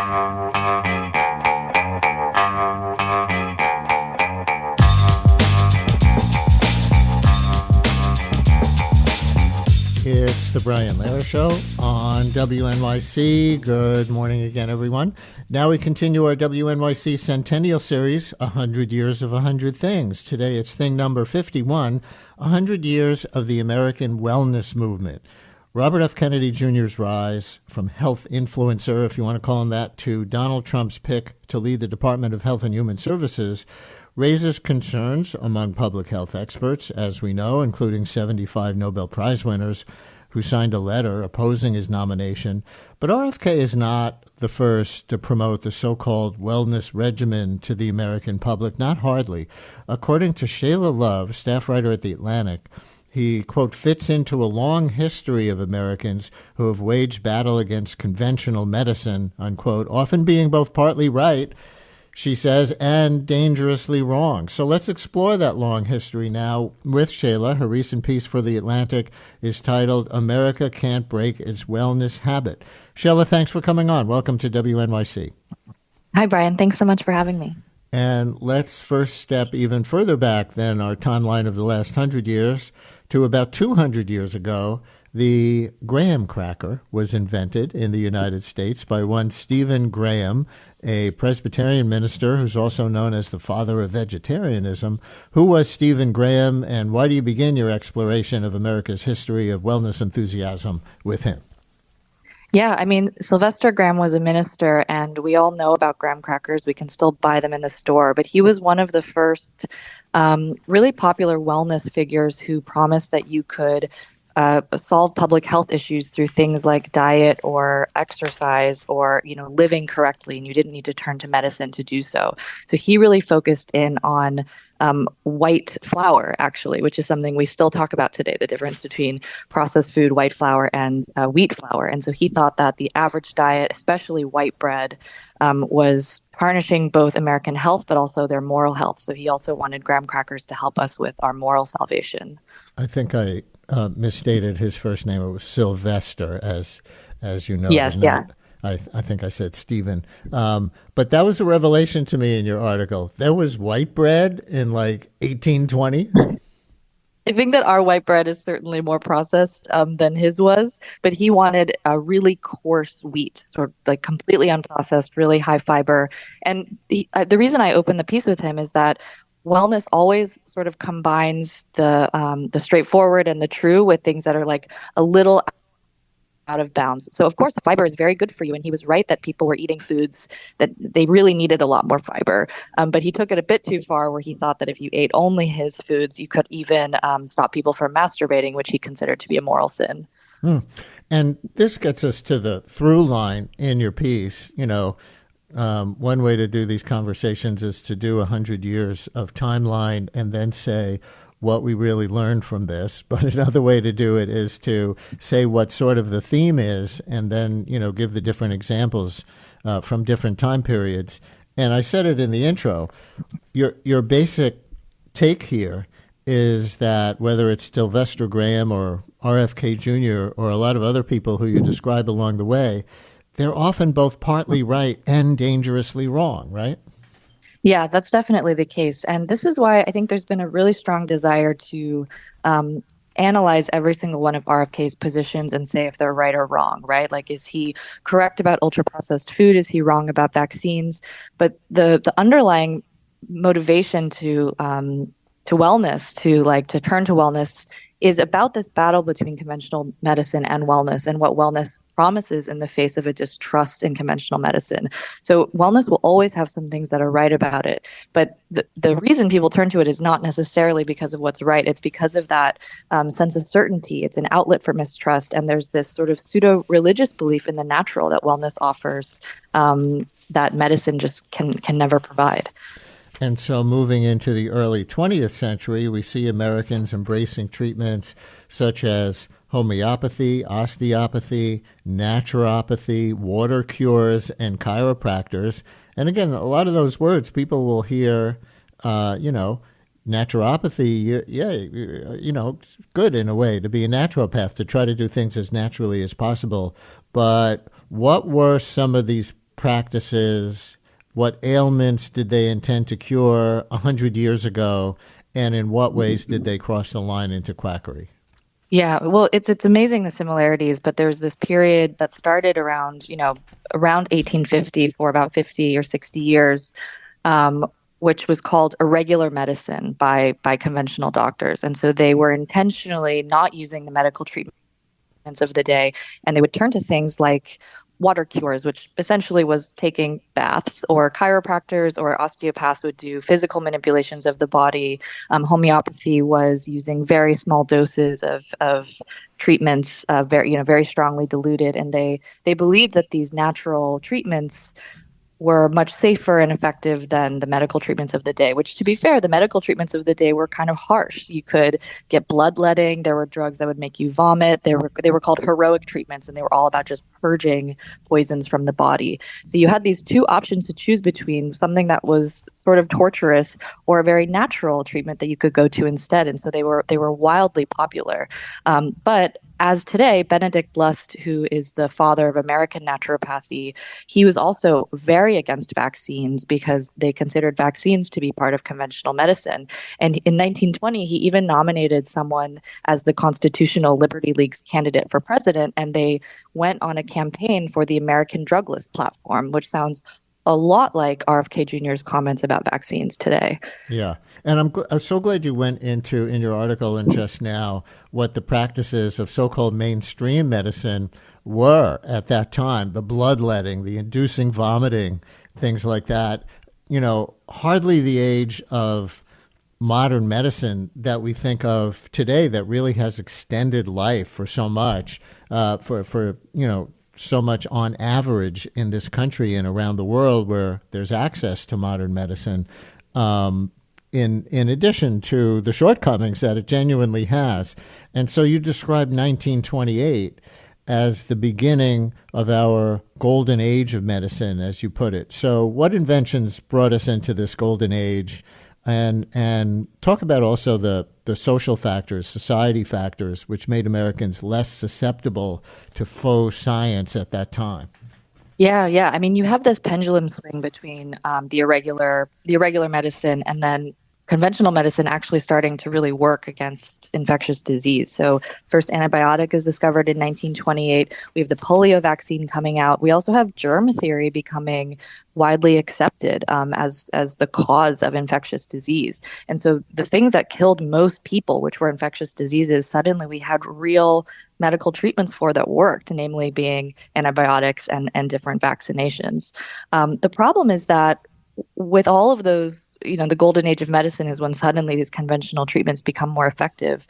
It's the Brian Lehrer Show on WNYC. Good morning again, everyone. Now we continue our WNYC Centennial Series, 100 Years of 100 Things. Today it's thing number 51, 100 Years of the American Wellness Movement. Robert F. Kennedy Jr.'s rise from health influencer, if you want to call him that, to Donald Trump's pick to lead the Department of Health and Human Services raises concerns among public health experts, as we know, including 75 Nobel Prize winners who signed a letter opposing his nomination. But RFK is not the first to promote the so-called wellness regimen to the American public, not hardly. According to Shayla Love, staff writer at The Atlantic, he, quote, fits into a long history of Americans who have waged battle against conventional medicine, unquote, often being both partly right, she says, and dangerously wrong. So let's explore that long history now with Shayla. Her recent piece for The Atlantic is titled, America Can't Break Its Wellness Habit. Shayla, thanks for coming on. Welcome to WNYC. Hi, Brian. Thanks so much for having me. And let's first step even further back than our timeline of the last 100 years to about 200 years ago. The graham cracker was invented in the United States by one Stephen Graham, a Presbyterian minister who's also known as the father of vegetarianism. Who was Stephen Graham, and why do you begin your exploration of America's history of wellness enthusiasm with him? Yeah, I mean, Sylvester Graham was a minister, and we all know about graham crackers. We can still buy them in the store, but he was one of the first really popular wellness figures who promised that you could solve public health issues through things like diet or exercise or, living correctly, and you didn't need to turn to medicine to do so. So he really focused in on white flour, actually, which is something we still talk about today, the difference between processed food, white flour, and wheat flour. And so he thought that the average diet, especially white bread, was tarnishing both American health, but also their moral health. So he also wanted graham crackers to help us with our moral salvation. I think I misstated his first name. It was Sylvester, as you know. Yes, yeah. I think I said Stephen. But that was a revelation to me in your article. There was white bread in like 1820. I think that our white bread is certainly more processed than his was, but he wanted a really coarse wheat, sort of like completely unprocessed, really high fiber. And the reason I opened the piece with him is that wellness always sort of combines the straightforward and the true with things that are like a little out of bounds. So of course, fiber is very good for you. And he was right that people were eating foods that they really needed a lot more fiber. But he took it a bit too far where he thought that if you ate only his foods, you could even stop people from masturbating, which he considered to be a moral sin. And this gets us to the through line in your piece. One way to do these conversations is to do 100 years of timeline and then say what we really learned from this. But another way to do it is to say what sort of the theme is and then, give the different examples from different time periods. And I said it in the intro. Your basic take here is that whether it's Sylvester Graham or RFK Jr. or a lot of other people who you describe along the way, they're often both partly right and dangerously wrong, right? Yeah, that's definitely the case. And this is why I think there's been a really strong desire to analyze every single one of RFK's positions and say if they're right or wrong, right? Like, is he correct about ultra-processed food? Is he wrong about vaccines? But the underlying motivation to wellness, to turn to wellness, is about this battle between conventional medicine and wellness, and what wellness promises in the face of a distrust in conventional medicine. So wellness will always have some things that are right about it. But the reason people turn to it is not necessarily because of what's right. It's because of that sense of certainty. It's an outlet for mistrust. And there's this sort of pseudo-religious belief in the natural that wellness offers that medicine just can never provide. And so moving into the early 20th century, we see Americans embracing treatments such as homeopathy, osteopathy, naturopathy, water cures, and chiropractors. And again, a lot of those words, people will hear, naturopathy, good in a way to be a naturopath, to try to do things as naturally as possible. But what were some of these practices? What ailments did they intend to cure 100 years ago? And in what ways did they cross the line into quackery? Yeah, well, it's amazing the similarities, but there's this period that started around, around 1850 for about 50 or 60 years, um, which was called irregular medicine by conventional doctors. And so they were intentionally not using the medical treatments of the day, and they would turn to things like water cures, which essentially was taking baths, or chiropractors or osteopaths would do physical manipulations of the body. Homeopathy was using very small doses of treatments, very strongly diluted, and they believed that these natural treatments were much safer and effective than the medical treatments of the day, which, to be fair, the medical treatments of the day were kind of harsh. You could get bloodletting. There were drugs that would make you vomit. They were called heroic treatments, and they were all about just purging poisons from the body. So you had these two options to choose between: something that was sort of torturous or a very natural treatment that you could go to instead. And so they were wildly popular. But as today, Benedict Lust, who is the father of American naturopathy, he was also very against vaccines because they considered vaccines to be part of conventional medicine. And in 1920, he even nominated someone as the Constitutional Liberty League's candidate for president, and they went on a campaign for the American Drug List platform, which sounds a lot like RFK Jr.'s comments about vaccines today. Yeah. And I'm so glad you went into, in your article and just now, what the practices of so-called mainstream medicine were at that time: the bloodletting, the inducing vomiting, things like that. Hardly the age of modern medicine that we think of today that really has extended life for so much, so much on average in this country and around the world where there's access to modern medicine. In addition to the shortcomings that it genuinely has. And so you described 1928 as the beginning of our golden age of medicine, as you put it. So what inventions brought us into this golden age? And talk about also the social factors, society factors, which made Americans less susceptible to faux science at that time. Yeah, yeah. I mean, you have this pendulum swing between the irregular medicine and then conventional medicine actually starting to really work against infectious disease. So, first antibiotic is discovered in 1928. We have the polio vaccine coming out. We also have germ theory becoming widely accepted as the cause of infectious disease. And so, the things that killed most people, which were infectious diseases, suddenly we had real medical treatments for that worked, namely being antibiotics and different vaccinations. The problem is that with all of those, the golden age of medicine is when suddenly these conventional treatments become more effective.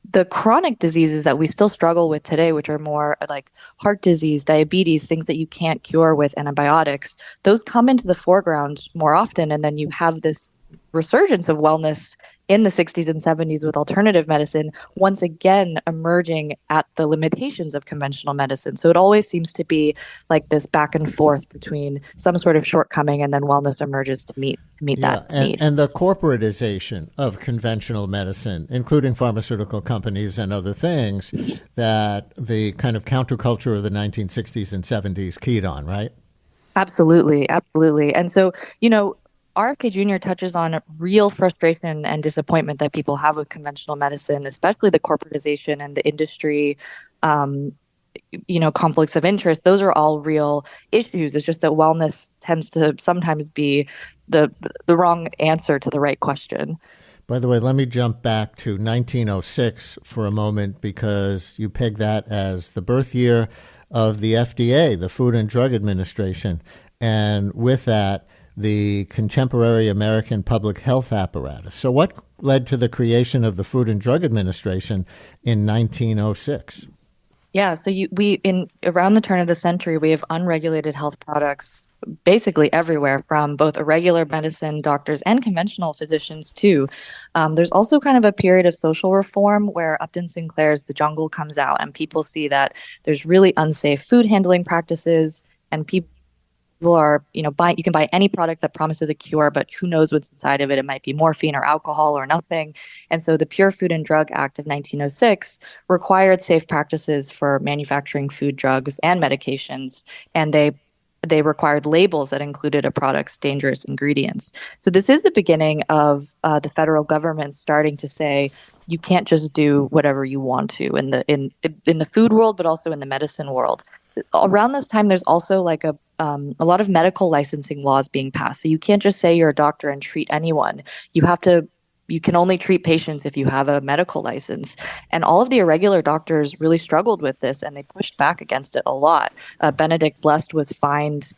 The chronic diseases that we still struggle with today, which are more like heart disease, diabetes, things that you can't cure with antibiotics, those come into the foreground more often. And then you have this resurgence of wellness in the 60s and 70s with alternative medicine, once again emerging at the limitations of conventional medicine. So it always seems to be like this back and forth between some sort of shortcoming, and then wellness emerges to meet that need. And the corporatization of conventional medicine, including pharmaceutical companies and other things, that the kind of counterculture of the 1960s and 70s keyed on, right? Absolutely, absolutely. And so, RFK Jr. touches on real frustration and disappointment that people have with conventional medicine, especially the corporatization and the industry, conflicts of interest. Those are all real issues. It's just that wellness tends to sometimes be the wrong answer to the right question. By the way, let me jump back to 1906 for a moment, because you peg that as the birth year of the FDA, the Food and Drug Administration. And with that, the contemporary American public health apparatus. So what led to the creation of the Food and Drug Administration in 1906? Yeah, so we in around the turn of the century, we have unregulated health products basically everywhere, from both irregular medicine doctors and conventional physicians too. There's also kind of a period of social reform where Upton Sinclair's The Jungle comes out, and people see that there's really unsafe food handling practices, and people are, you can buy any product that promises a cure, but who knows what's inside of it? It might be morphine or alcohol or nothing. And so the Pure Food and Drug Act of 1906 required safe practices for manufacturing food, drugs, and medications. And they they required labels that included a product's dangerous ingredients. So this is the beginning of the federal government starting to say you can't just do whatever you want to in the food world, but also in the medicine world. Around this time, there's also like a lot of medical licensing laws being passed. So you can't just say you're a doctor and treat anyone. You can only treat patients if you have a medical license. And all of the irregular doctors really struggled with this, and they pushed back against it a lot. Benedict Blessed was fined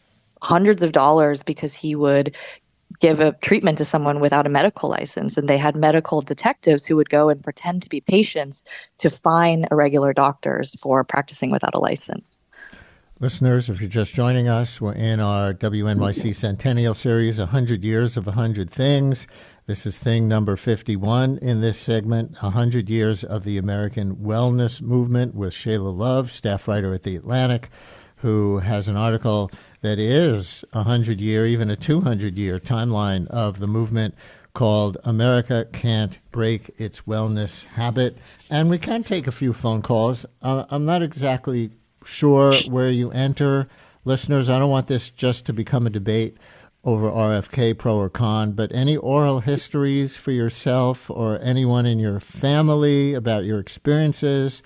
hundreds of dollars because he would give a treatment to someone without a medical license. And they had medical detectives who would go and pretend to be patients to fine irregular doctors for practicing without a license. Listeners, if you're just joining us, we're in our WNYC Centennial Series, 100 Years of 100 Things. This is thing number 51 in this segment, 100 Years of the American Wellness Movement, with Shayla Love, staff writer at The Atlantic, who has an article that is a 100-year, even a 200-year timeline of the movement called America Can't Break Its Wellness Habit. And we can take a few phone calls. I'm not exactly sure where you enter. Listeners, I don't want this just to become a debate over RFK, pro or con, but any oral histories for yourself or anyone in your family about your experiences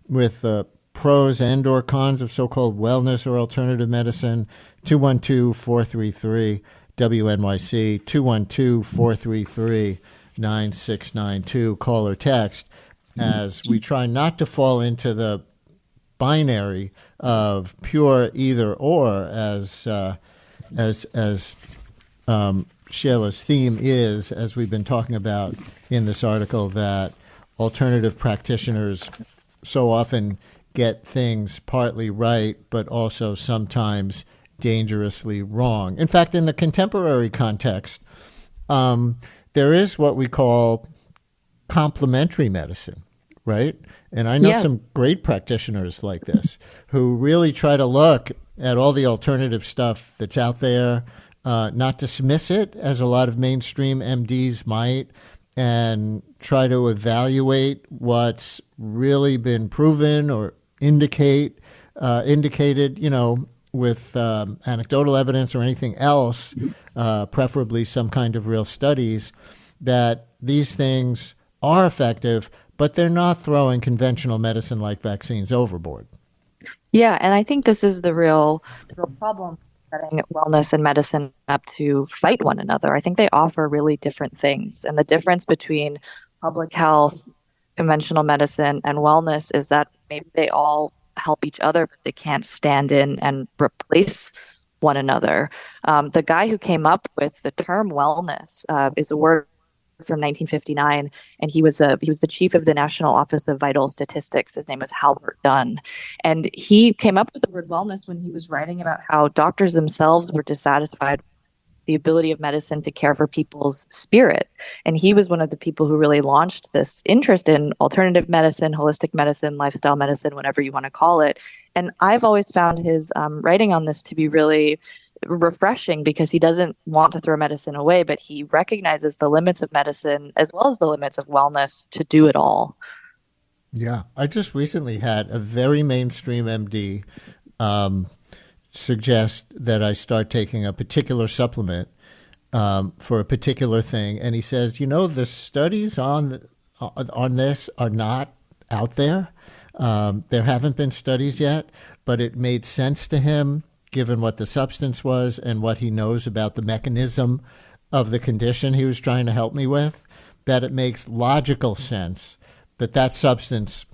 with the pros and or cons of so-called wellness or alternative medicine, 212-433-WNYC, 212-433-9692. Call or text, as we try not to fall into the binary of pure either or, as Shayla's theme is, as we've been talking about in this article, that alternative practitioners so often get things partly right, but also sometimes dangerously wrong. In fact, in the contemporary context, there is what we call complementary medicine, right? And I know some great practitioners like this who really try to look at all the alternative stuff that's out there, not dismiss it as a lot of mainstream MDs might, and try to evaluate what's really been proven or indicated, with anecdotal evidence or anything else, preferably some kind of real studies, that these things are effective, but they're not throwing conventional medicine like vaccines overboard. Yeah, and I think this is the real problem, setting wellness and medicine up to fight one another. I think they offer really different things. And the difference between public health, conventional medicine, and wellness is that maybe they all help each other, but they can't stand in and replace one another. The guy who came up with the term wellness is a word from 1959, and he was the chief of the National Office of Vital Statistics. His name was Halbert Dunn, and he came up with the word wellness when he was writing about how doctors themselves were dissatisfied with the ability of medicine to care for people's spirit. And he was one of the people who really launched this interest in alternative medicine, holistic medicine, lifestyle medicine, whatever you want to call it. And I've always found his writing on this to be really refreshing, because he doesn't want to throw medicine away, but he recognizes the limits of medicine as well as the limits of wellness to do it all. Yeah. I just recently had a very mainstream MD suggest that I start taking a particular supplement for a particular thing. And he says, the studies on this are not out there. There haven't been studies yet, but it made sense to him, given what the substance was and what he knows about the mechanism of the condition he was trying to help me with, that it makes logical sense that substance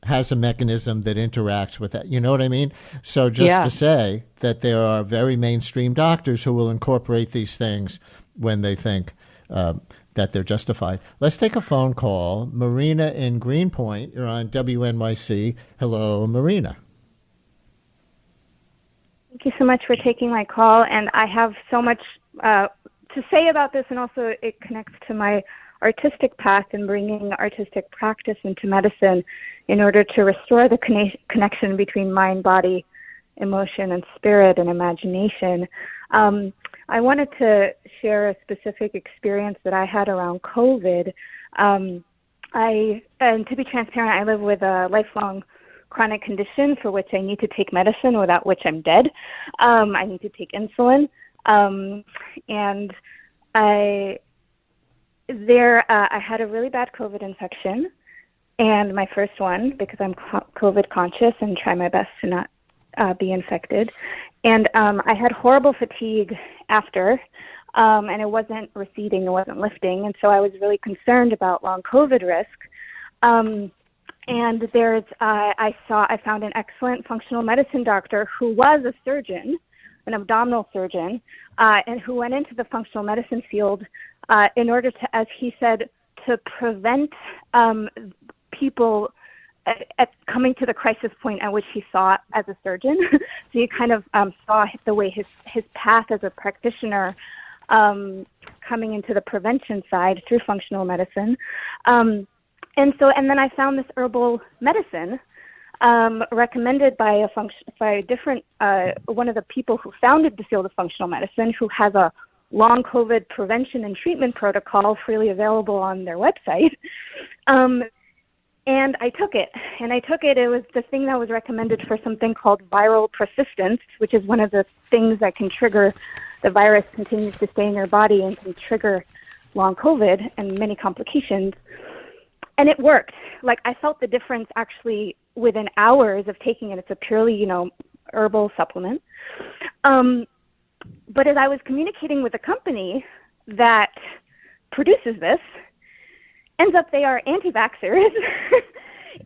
has a mechanism that interacts with that. You know what I mean? So just to say that there are very mainstream doctors who will incorporate these things when they think that they're justified. Let's take a phone call. Marina in Greenpoint, you're on WNYC. Hello, Marina. Thank you so much for taking my call, and I have so much to say about this, and also it connects to my artistic path and bringing artistic practice into medicine in order to restore the connection between mind, body, emotion, and spirit and imagination. I wanted to share a specific experience that I had around COVID. And to be transparent, I live with a lifelong chronic condition for which I need to take medicine, without which I'm dead. I need to take insulin. And I had a really bad COVID infection, and my first one, because I'm COVID conscious and try my best to not be infected. And I had horrible fatigue after, and it wasn't receding, it wasn't lifting, and so I was really concerned about long COVID risk. And I found an excellent functional medicine doctor who was a surgeon, an abdominal surgeon, and who went into the functional medicine field in order to, as he said, to prevent people at coming to the crisis point at which he saw as a surgeon. So he kind of saw the way his path as a practitioner coming into the prevention side through functional medicine. And then I found this herbal medicine recommended by one of the people who founded the field of functional medicine, who has a long COVID prevention and treatment protocol freely available on their website. And I took it. It was the thing that was recommended for something called viral persistence, which is one of the things that can trigger the virus continues to stay in your body and can trigger long COVID and many complications. And it worked. Like, I felt the difference actually within hours of taking it. It's a purely, herbal supplement. But as I was communicating with the company that produces this, ends up they are anti-vaxxers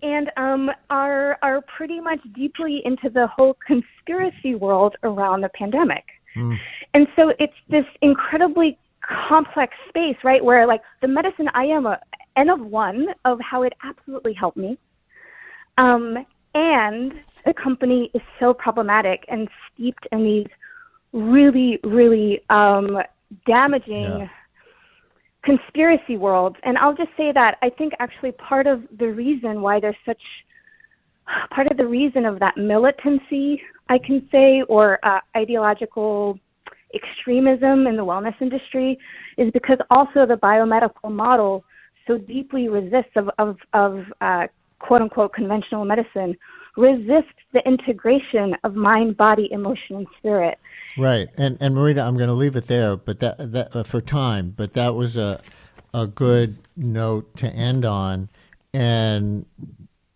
and are pretty much deeply into the whole conspiracy world around the pandemic. And so it's this incredibly complex space, right, where like the medicine I am a N of one of how it absolutely helped me. And the company is so problematic and steeped in these really, really damaging conspiracy worlds. And I'll just say that I think actually part of the reason of that militancy, I can say, or ideological extremism in the wellness industry is because also the biomedical model so deeply resists of quote unquote conventional medicine, resists the integration of mind, body, emotion, and spirit. Right. And Marina, I'm going to leave it there, but that for time, but that was a good note to end on. And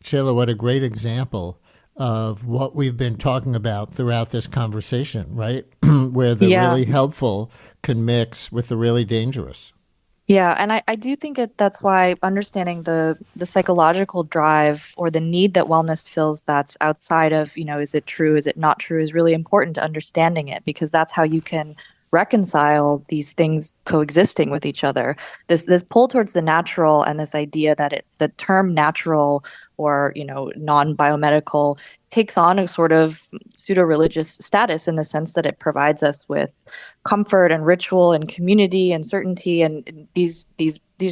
Shayla, what a great example of what we've been talking about throughout this conversation, right? Where the really helpful can mix with the really dangerous. Yeah, and I do think that's why understanding the psychological drive or the need that wellness fills that's outside of, is it true, is it not true, is really important to understanding it, because that's how you can reconcile these things coexisting with each other. This pull towards the natural and this idea that the term natural or, non-biomedical takes on a sort of pseudo-religious status in the sense that it provides us with comfort and ritual and community and certainty. And these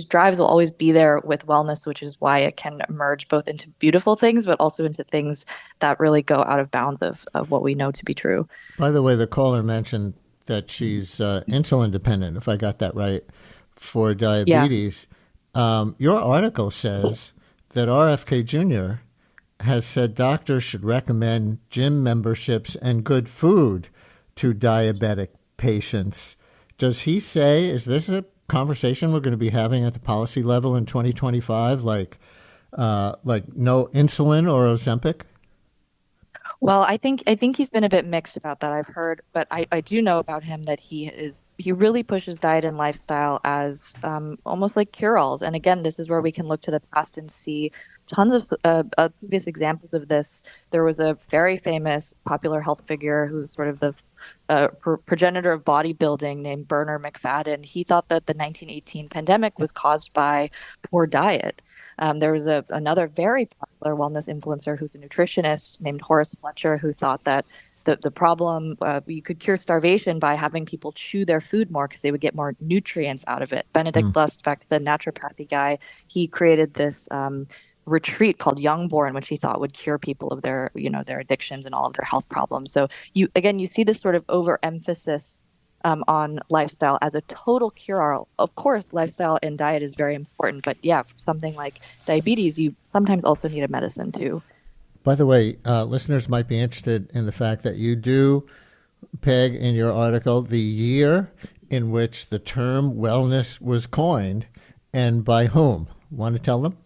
drives will always be there with wellness, which is why it can emerge both into beautiful things, but also into things that really go out of bounds of what we know to be true. By the way, the caller mentioned that she's insulin dependent, if I got that right, for diabetes. Yeah. Your article says that RFK Jr. has said doctors should recommend gym memberships and good food to diabetic patients. Does he say, is this a conversation we're going to be having at the policy level in 2025, like no insulin or Ozempic? Well, I think he's been a bit mixed about that. I've heard, but I do know about him that he really pushes diet and lifestyle as almost like cure-alls. And again, this is where we can look to the past and see tons of previous examples of this. There was a very famous popular health figure who's sort of the progenitor of bodybuilding named Bernard McFadden. He thought that the 1918 pandemic was caused by poor diet. There was another very popular wellness influencer who's a nutritionist named Horace Fletcher who thought that the problem, you could cure starvation by having people chew their food more because they would get more nutrients out of it. Benedict Lust, back to the naturopathy guy, he created this retreat called Youngborn, which he thought would cure people of their addictions and all of their health problems. So you see this sort of overemphasis on lifestyle as a total cure-all. Of course, lifestyle and diet is very important, but yeah, for something like diabetes, you sometimes also need a medicine too. By the way, listeners might be interested in the fact that you do peg in your article the year in which the term wellness was coined and by whom. Want to tell them?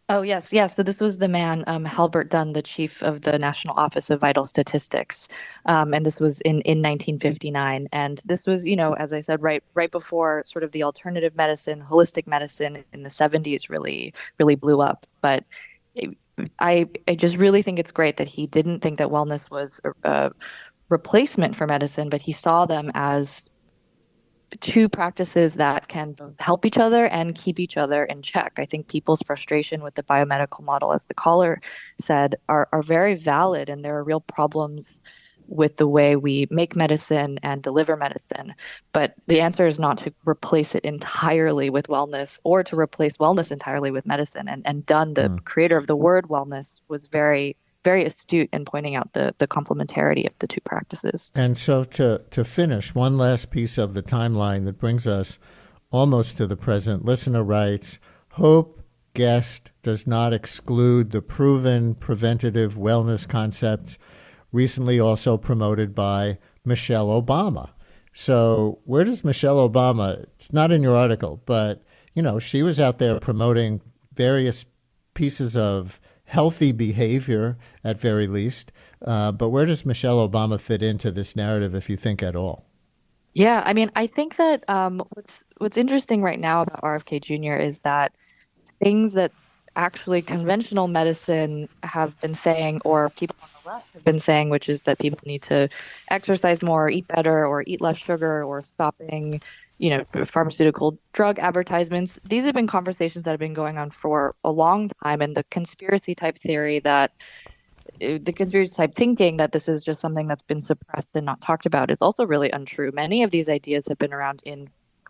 Oh, yes. Yeah. So this was the man, Halbert Dunn, the chief of the National Office of Vital Statistics. And this was in 1959. And this was, as I said, right before sort of the alternative medicine, holistic medicine in the 70s really blew up. But I just really think it's great that he didn't think that wellness was a replacement for medicine, but he saw them as two practices that can both help each other and keep each other in check. I think people's frustration with the biomedical model, as the caller said, are very valid, and there are real problems with the way we make medicine and deliver medicine. But the answer is not to replace it entirely with wellness or to replace wellness entirely with medicine. And Dunn, the creator of the word wellness, was very astute in pointing out the complementarity of the two practices. And so to finish, one last piece of the timeline that brings us almost to the present. Listener writes, hope guest does not exclude the proven preventative wellness concepts recently also promoted by Michelle Obama. So where does Michelle Obama, it's not in your article, but, she was out there promoting various pieces of healthy behavior at very least. But where does Michelle Obama fit into this narrative, if you think at all? Yeah, I mean, I think that what's interesting right now about RFK Jr. is that things that actually conventional medicine have been saying, or people on the left have been saying, which is that people need to exercise more, eat better, or eat less sugar, or stopping pharmaceutical drug advertisements. These have been conversations that have been going on for a long time. And the conspiracy type thinking that this is just something that's been suppressed and not talked about is also really untrue. Many of these ideas have been around in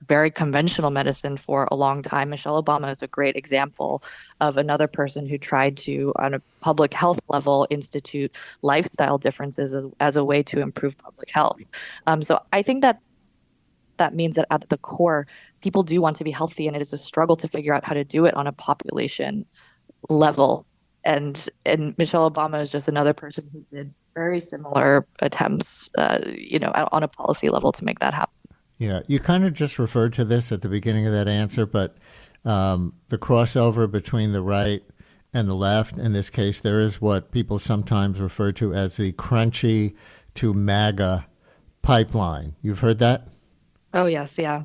very conventional medicine for a long time. Michelle Obama is a great example of another person who tried to, on a public health level, institute lifestyle differences as a way to improve public health. So I think that means that at the core, people do want to be healthy, and it is a struggle to figure out how to do it on a population level. And Michelle Obama is just another person who did very similar attempts, on a policy level to make that happen. Yeah, you kind of just referred to this at the beginning of that answer, but the crossover between the right and the left, in this case, there is what people sometimes refer to as the crunchy to MAGA pipeline. You've heard that? Oh, yes. Yeah.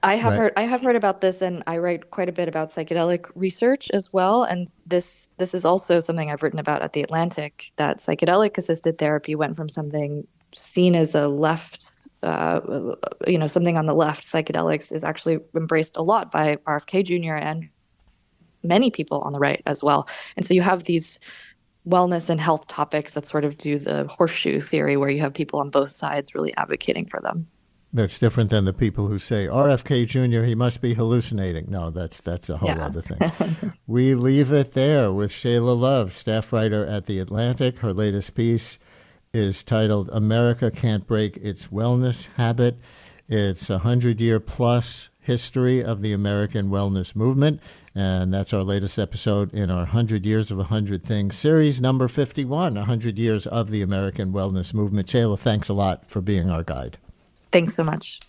I have heard about this, and I write quite a bit about psychedelic research as well. And this is also something I've written about at The Atlantic, that psychedelic assisted therapy went from something seen as a left, something on the left. Psychedelics is actually embraced a lot by RFK Jr. and many people on the right as well. And so you have these wellness and health topics that sort of do the horseshoe theory, where you have people on both sides really advocating for them. That's different than the people who say, RFK Jr., he must be hallucinating. No, that's a whole other thing. We leave it there with Shayla Love, staff writer at The Atlantic. Her latest piece is titled America Can't Break Its Wellness Habit. It's a 100-year-plus history of the American wellness movement, and that's our latest episode in our 100 Years of 100 Things series, number 51, 100 Years of the American Wellness Movement. Shayla, thanks a lot for being our guide. Thanks so much.